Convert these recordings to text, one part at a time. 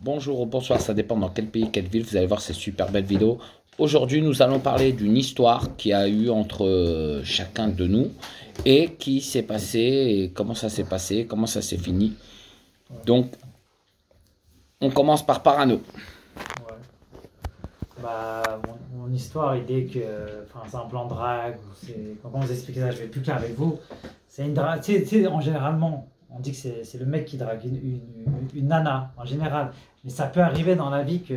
Bonjour ou bonsoir, ça dépend dans quel pays, quelle ville. Vous allez voir ces super belles vidéos. Aujourd'hui, nous allons parler d'une histoire qui a eu entre chacun de nous et qui s'est passé, et comment ça s'est passé, comment ça s'est fini. Donc, on commence par Parano. Ouais. Bah, mon histoire, idée que, enfin, c'est un plan de drague, comment vous expliquer ça, je vais être plus clair avec vous. C'est une drague, tu sais, en généralement, on dit que c'est le mec qui drague une nana, en général. Mais ça peut arriver dans la vie que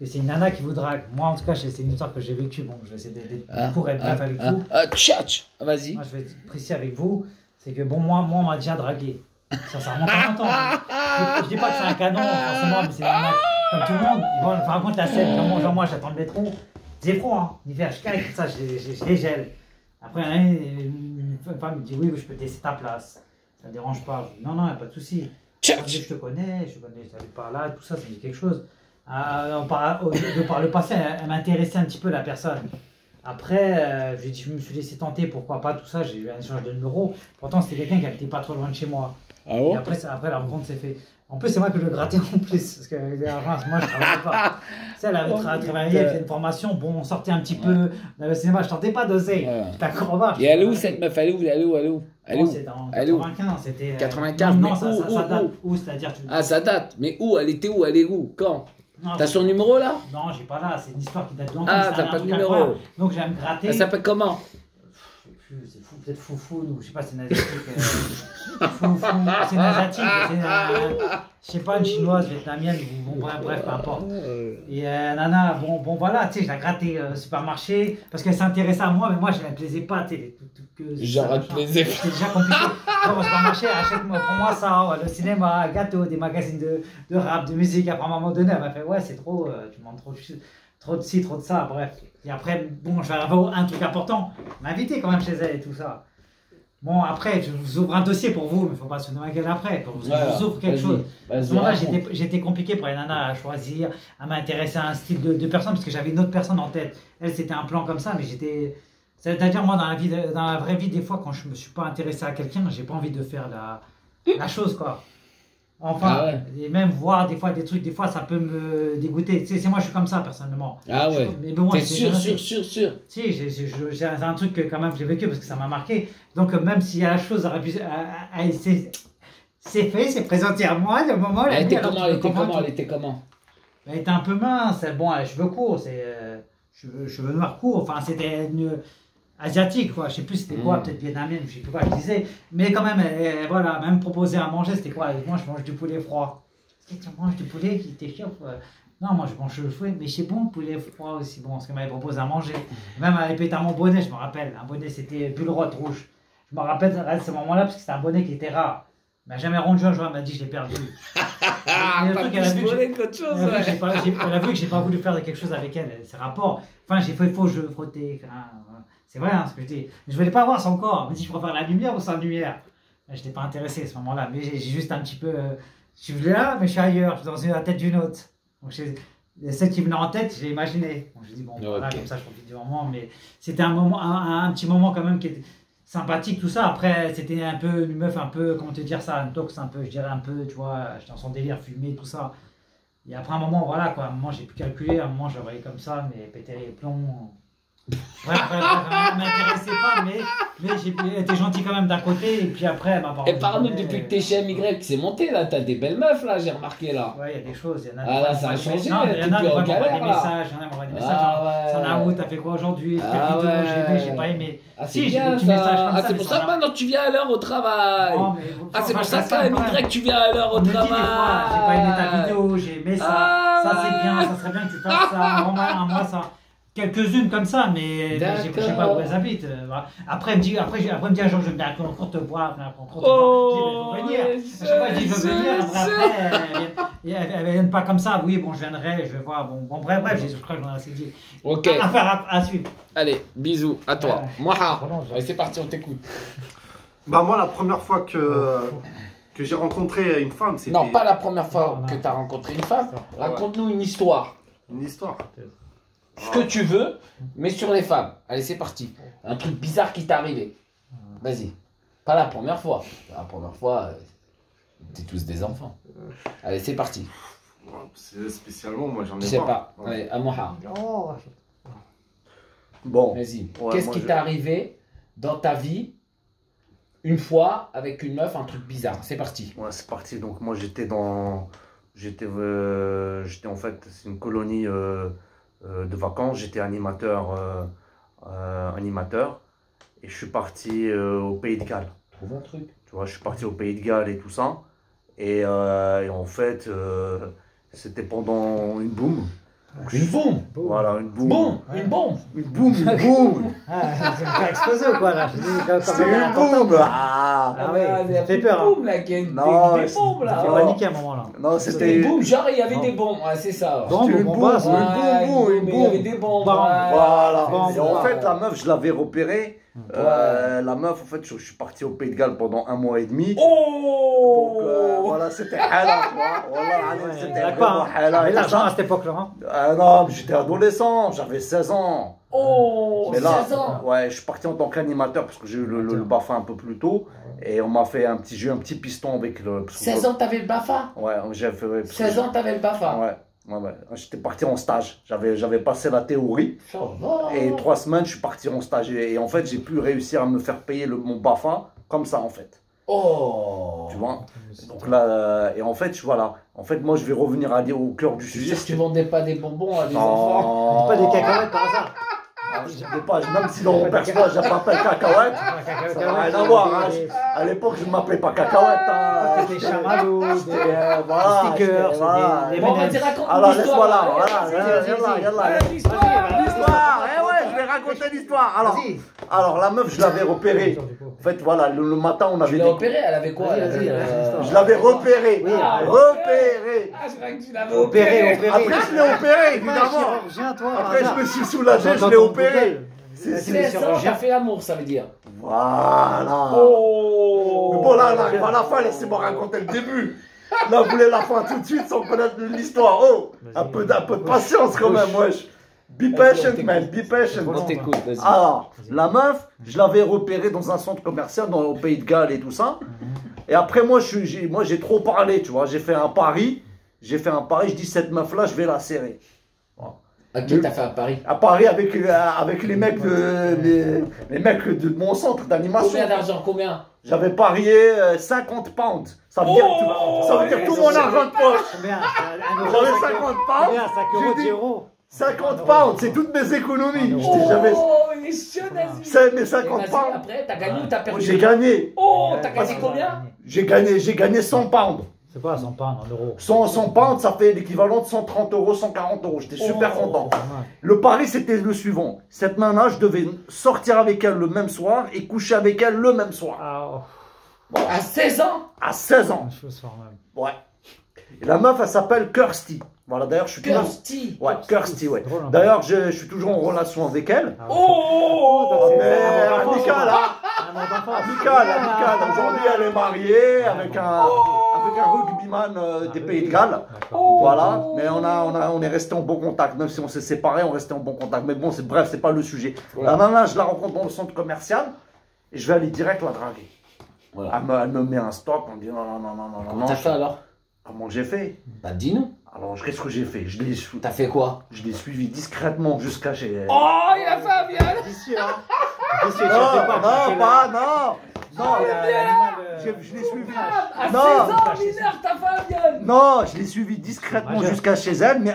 c'est une nana qui vous drague. Moi, en tout cas, c'est une histoire que j'ai vécue. Bon, je vais essayer d'être court et bref avec vous. Tchatch, vas-y. Moi, je vais être précis avec vous. C'est que, bon, moi, on m'a déjà dragué. Ça remonte à longtemps. Je dis pas que c'est un canon, forcément, mais c'est une nana comme tout le monde. Ils vont me raconter la scène. Genre, moi, j'attends le métro. C'est froid, hein. L'hiver, je cale, ça, je les gèle. Après, une femme me dit oui, je peux te laisser ta place. Ça ne dérange pas. Je dis non, non, il n'y a pas de souci. Je te connais, tu habites par là, tout ça, ça me dit quelque chose. De par le passé, elle m'intéressait un petit peu, la personne. Après, je me suis laissé tenter, pourquoi pas, tout ça. J'ai eu un échange de numéros. Pourtant, c'était quelqu'un qui habitait pas trop loin de chez moi. Ah bon? Et après, la rencontre s'est faite. En plus, c'est moi que je le grattais en plus. Parce que moi, je travaillais pas. Tu sais, elle avait travaillé, elle faisait une formation. Bon, on sortait un petit peu. Dans le cinéma, je tentais pas d'oser. J'étais encore en bas. Et elle est où cette meuf? Elle est où? Elle est où? Elle est où? Elle est où? C'était en 95. C'était 95, non, mais ça date. Où? C'est-à-dire. Ah, ça date. Mais où? Elle était où? Elle est où? Quand? Non, t'as son numéro là? Non, j'ai pas là. C'est une histoire qui date de longtemps. Ah, t'as pas de numéro. Donc, j'allais me gratter. Elle s'appelle comment? C'est fou, peut-être Foufou, ou je sais pas, c'est une asiatique. Foufou, c'est une asiatique, je sais pas, une chinoise, vietnamienne, bon, bref, peu importe. Et nana, bon voilà, tu sais, je l'ai gratté au supermarché, parce qu'elle s'intéressait à moi, mais moi, je ne la plaisais pas, tu sais, genre, elle te plaisait pas. C'était déjà compliqué. Genre, au supermarché, achète-moi, prends-moi ça, le cinéma, gâteau, des magazines de rap, de musique. Après, à un moment donné, elle m'a fait, ouais, c'est trop, tu demandes trop de ci, trop de ça, bref. Et après, bon, je vais avoir un truc important, m'inviter quand même chez elle et tout ça. Bon, après, je vous ouvre un dossier pour vous, mais il ne faut pas se donner ma gueule après. Quand je vous ouvre quelque chose. À ce moment-là, j'étais compliqué pour les nanas à choisir, à m'intéresser à un style de personne, parce que j'avais une autre personne en tête. Elle, c'était un plan comme ça, mais j'étais. C'est-à-dire, moi, dans la vraie vie, des fois, quand je ne me suis pas intéressé à quelqu'un, j'ai pas envie de faire la chose, quoi. Enfin, et même voir des fois des trucs, des fois ça peut me dégoûter. Tu sais, moi je suis comme ça personnellement. Ah ouais. Mais bon, t'es sûr. Si, c'est un truc que quand même j'ai vécu parce que ça m'a marqué. Donc même si la chose aurait pu, c'est fait, c'est présenté à moi, le moment. Elle était comment? Elle était un peu mince. Bon, elle a les cheveux courts, cheveux noirs courts. Enfin, c'était une asiatique, quoi. Je sais plus c'était quoi, peut-être vietnamienne, je sais plus quoi je disais. Mais quand même, voilà, même proposer à manger, c'était quoi? Moi, je mange du poulet froid. Est-ce que tu manges du poulet qui t'échauffe? Non, moi, je mange le fouet, mais c'est bon, le poulet froid aussi. Bon, ce qu'elle m'avait proposé à manger. Même elle avait pété mon bonnet, je me rappelle. Un bonnet, c'était bulle rouge. Je me rappelle à ce moment-là, parce que c'était un bonnet qui était rare. Elle m'a jamais rendu un jour, elle m'a dit, je l'ai perdu. Elle a vu que j'ai pas voulu faire quelque chose avec elle, ses rapports. Enfin, j'ai fait faux jeu, frotter. C'est vrai, hein, ce que je dis. Je voulais pas voir son corps. Elle me dit, je préfère la lumière ou sans lumière. Je n'étais pas intéressé à ce moment-là. Mais j'ai juste un petit peu. Je suis là, mais je suis ailleurs. Je suis dans la tête d'une autre. Donc, celle qui venait en tête, j'ai imaginé. Donc, je dis, bon, voilà, comme ça, je profite du moment. Mais c'était un petit moment quand même qui était sympathique, tout ça. Après, c'était un peu une meuf, un peu, comment te dire ça, un tox, un peu, je dirais un peu, tu vois, j'étais dans son délire, fumé, tout ça. Et après un moment, voilà, quoi. À un moment, j'ai pu calculer. À un moment, je la voyais comme ça, mais péter les plombs. Bref, elle m'intéressait pas, mais elle était gentille quand même d'un côté, et puis après, elle m'a Et par nous, depuis que t'es chez MY, c'est monté là, t'as des belles meufs là, j'ai remarqué là. Ouais, il y a des choses, il y en a. Ah là, ça a changé, il y en a qui m'envoient des messages, ça n'a où, t'as fait quoi aujourd'hui, j'ai pas aimé. Ah, c'est bien ça. Ah, c'est pour ça que maintenant tu viens à l'heure au travail. Ah, c'est pour ça qu'à MY, tu viens à l'heure au travail. J'ai pas aimé ta vidéo, j'ai aimé ça, ça c'est bien, ça serait bien que tu fasses ça, moi ça. Quelques-unes comme ça, mais je sais pas où elles habitent. Après, elle me dit un jour, je vais venir en courte bois, je dis, venir. À chaque fois, je dis, je veux venir. Après, elle viennent pas comme ça. Oui, bon, je viendrai, je vais voir. Bon, bref, je crois que j'en ai assez dit. Ok. Affaire à suivre. Allez, bisous, à toi. Moha. Allez, c'est parti, on t'écoute. Bah, moi, la première fois que j'ai rencontré une femme, c'était. Non, pas la première fois que tu as rencontré une femme. Raconte-nous une histoire. Une histoire. Ce que tu veux, mais sur les femmes. Allez, c'est parti. Un truc bizarre qui t'est arrivé. Vas-y. Pas la première fois. La première fois, t'es tous des enfants. Allez, c'est parti. Spécialement, moi j'en ai Je sais pas. pas. Ouais. Allez, à Moha. Oh, Bon. Vas-y. Ouais, Qu'est-ce moi, qui je- t'est arrivé dans ta vie une fois avec une meuf, un truc bizarre? C'est parti. Ouais, c'est parti. Donc moi j'étais en fait, c'est une colonie de vacances. J'étais animateur et je suis parti au Pays de Galles. Trouve un truc. Tu vois, je suis parti au Pays de Galles et tout ça. Et en fait, c'était pendant une boum. Une bombe. Voilà, une boum. Bombe. Une bombe. Une boum, une boum. Ah, tu me faire exploser ou quoi là? Je dis, C'est une boum. Ah. Ah ouais, il y a ça fait plus de peur, hein. bombes là, il y a des Non, bombes J'ai là. Non. paniqué à un moment là. Non, C'était c'était une boum, genre il y avait Non. des bombes, ouais, c'est ça. Bon, C'était une bon, boum, bah, une Ouais, boum, une il y avait boum. des bombes. Bon, ouais. Voilà. Bon, Et en bon. fait, la meuf, je l'avais repérée. La meuf, en fait, je suis parti au Pays de Galles pendant 1 mois et demi. Oh. Donc voilà, c'était hala, tu vois. Voilà, Ouais, c'était blague vraiment pas, hein. hala. Mais et tout l'argent ça. à cette époque-là. Hein. Non, mais j'étais adolescent, j'avais 16 ans. Oh. Mais là, 16 ans. ouais, je suis parti en tant qu'animateur parce que j'ai eu le BAFA un peu plus tôt. Et on m'a fait j'ai eu un petit piston avec le. 16 ans, t'avais le BAFA. Ouais, j'ai fait. Ouais, parce que 16 ans, t'avais le BAFA. Ouais, ouais. J'étais parti en stage. J'avais passé la théorie. Ça va. Et 3 semaines, je suis parti en stage. Et en fait, j'ai pu réussir à me faire payer mon BAFA comme ça, en fait. Oh. Tu vois. Donc là, et en fait, voilà. En fait, moi, je vais revenir au cœur du Tu sujet. sais que tu vendais pas des bonbons à des enfants. Non. Pas des cacahuètes par hasard. Je dis pas, même si dans mon personnage, je m'appelle cacahuète. Ça n'a rien à voir. Hein. À l'époque, je ne m'appelais pas cacahuète. Hein. Des chamallows, Voilà, des stickers, voilà. des Bon, vas-y, raconte Alors, l'histoire. laisse-moi là. Allez, Voilà, vas-y, yallah. vas-y. L'histoire. L'histoire. Eh ouais, je vais raconter l'histoire. Alors, la meuf, je l'avais repérée. En fait, voilà, le matin, on Tu avait l'as opéré, elle avait quoi? Elle Vas-y, avait, vas-y, Je l'avais repérée. Oui, Repérée. Ah, je croyais que tu l'avais Opéré, opéré. opéré. Après, je l'ai opérée, évidemment. Chirurgien, toi. Après, je me suis soulagé, je l'ai opérée. C'est 16 ans, t'as fait l'amour, ça veut dire. Voilà. Oh. Mais bon, là, on arrive à la fin, laissez-moi raconter le début. Là, vous voulez la fin tout de suite sans connaître l'histoire. Oh, un peu de patience quand même, wesh. Be patient, man, be patient. On t'écoute, vas-y. Alors, la meuf, je l'avais repérée dans un centre commercial au Pays de Galles et tout ça. Et après, moi, j'ai trop parlé, tu vois. J'ai fait un pari. Je dis, cette meuf-là, je vais la serrer. À qui t'as fait à Paris? À Paris avec les mecs les mecs de mon centre d'animation. Combien d'argent? Combien? J'avais parié 50 pounds. Ça veut dire, tout mon argent de poche. Combien? J'avais 50 pounds. Combien? 5 euros, J'ai 10 dit, euros. 50 pounds, c'est toutes mes économies. J'avais il est chaud, Nazi. c'est mes Et 50 vas-y, pounds. après, t'as gagné ou t'as perdu? J'ai gagné. Oh, t'as gagné combien? J'ai gagné 100 pounds. C'est quoi 100 pounds en euros? 100 pounds, ça fait l'équivalent de 130 euros, 140 euros. J'étais super content. Le pari, c'était le suivant. Cette nana, je devais sortir avec elle le même soir et coucher avec elle le même soir. Ah, À 16 ans? À 16 ans. je le soir même. Ouais. Et la meuf, elle s'appelle Kirsty. Voilà, d'ailleurs, je suis toujours... Kirsty. Ouais, Kirsty, ouais. Drôle, hein. D'ailleurs, je suis toujours en relation avec elle. Oh, Mais c'est un amical, hein. Un mot d'enfance. Amical. Aujourd'hui, elle est mariée avec un rugbyman des Pays de Galles. D'accord. Voilà, mais on est resté en bon contact, même si on s'est séparés, on restait en bon contact. Mais bon, bref, c'est pas le sujet. La nana, je la rencontre dans le centre commercial et je vais aller direct la draguer. Voilà. Elle me met un stop, on me dit non. Comment t'as fait alors? Comment j'ai fait? Bah dis-nous. Alors, qu'est-ce que j'ai fait? T'as fait quoi? Je l'ai suivi discrètement jusqu'à chez elle. Oh, il a fait un viol. Vicieux, hein. Vicieux, tu Non, as fait quoi? non, L'animal. je l'ai suivi. À 16 Non. ans, mineur, t'as fait un viol. Non, je l'ai suivi discrètement Majeur. jusqu'à chez elle, mais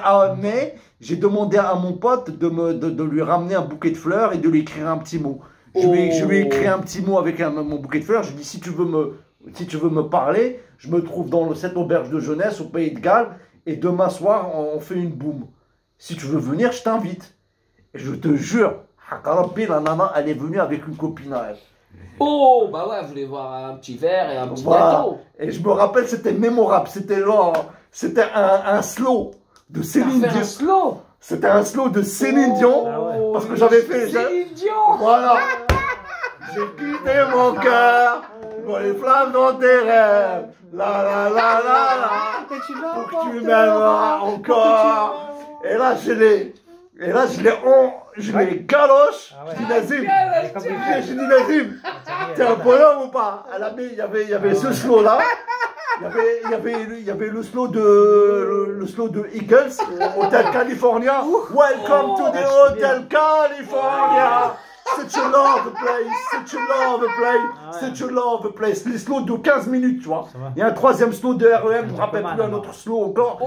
j'ai demandé à mon pote de lui ramener un bouquet de fleurs et de lui écrire un petit mot. Je lui ai écrit un petit mot avec mon bouquet de fleurs. Je lui ai dit, si tu veux me parler, je me trouve dans cette auberge de jeunesse au Pays de Galles et demain soir, on fait une boum. Si tu veux venir, je t'invite. Et je te jure, Hakarabi, la nana, elle est venue avec une copine à elle. Oh, bah ouais, elle voulait voir un petit verre et un petit Voilà. gâteau. Et je me rappelle, c'était mémorable. C'était un slow de Céline T'as fait un Dion. slow. C'était un slow de Céline Dion. Ah ouais. Parce que j'avais fait. Céline Dion. Voilà. J'ai quitté mon cœur pour les flammes dans tes rêves. La. Pour que tu m'aimeras encore. Et là, je l'ai galoche. Ah ouais. Je dis Nazim. Quel Je dis Nazim. T'es un bonhomme ou pas? Elle a mis, il y avait ce slow là. Il y avait le slow de slow de Eagles, Hotel California. Welcome to the Hotel California. Such a love place, such a love place, such a love place. Les slows de 15 minutes, tu vois. Il y a un troisième slow de REM, je me rappelle plus un autre slow encore.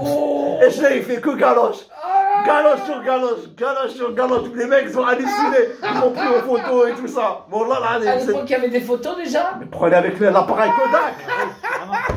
Et je l'ai fait que galoche. Galoche sur galoche, galoche sur galoche. Les mecs sont hallucinés. Ils m'ont pris en photo et tout ça. Bon, là, À l'époque, il y avait des photos déjà. mais prenez avec l'appareil Kodak.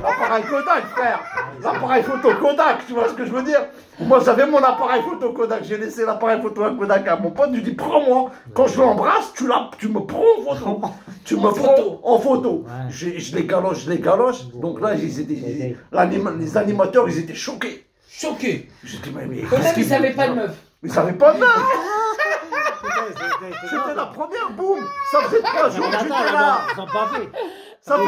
L'appareil Kodak, frère. L'appareil photo Kodak, tu vois ce que je veux dire? Moi, j'avais mon appareil photo Kodak. J'ai laissé l'appareil photo Kodak à mon pote. Je lui dis, prends-moi. Quand je l'embrasse, tu me prends en photo. Tu me prends en photo. Ouais. Je les galoche, je les galoche. Donc là, les animateurs, ils étaient choqués. Choqué. J'ai dit, mais Peut-être qu'ils savaient pas de meuf. Ils savaient pas de meuf. C'était la première, boum. Ça faisait 3 jours que j'étais là. Ils ont pas fait. Ça faisait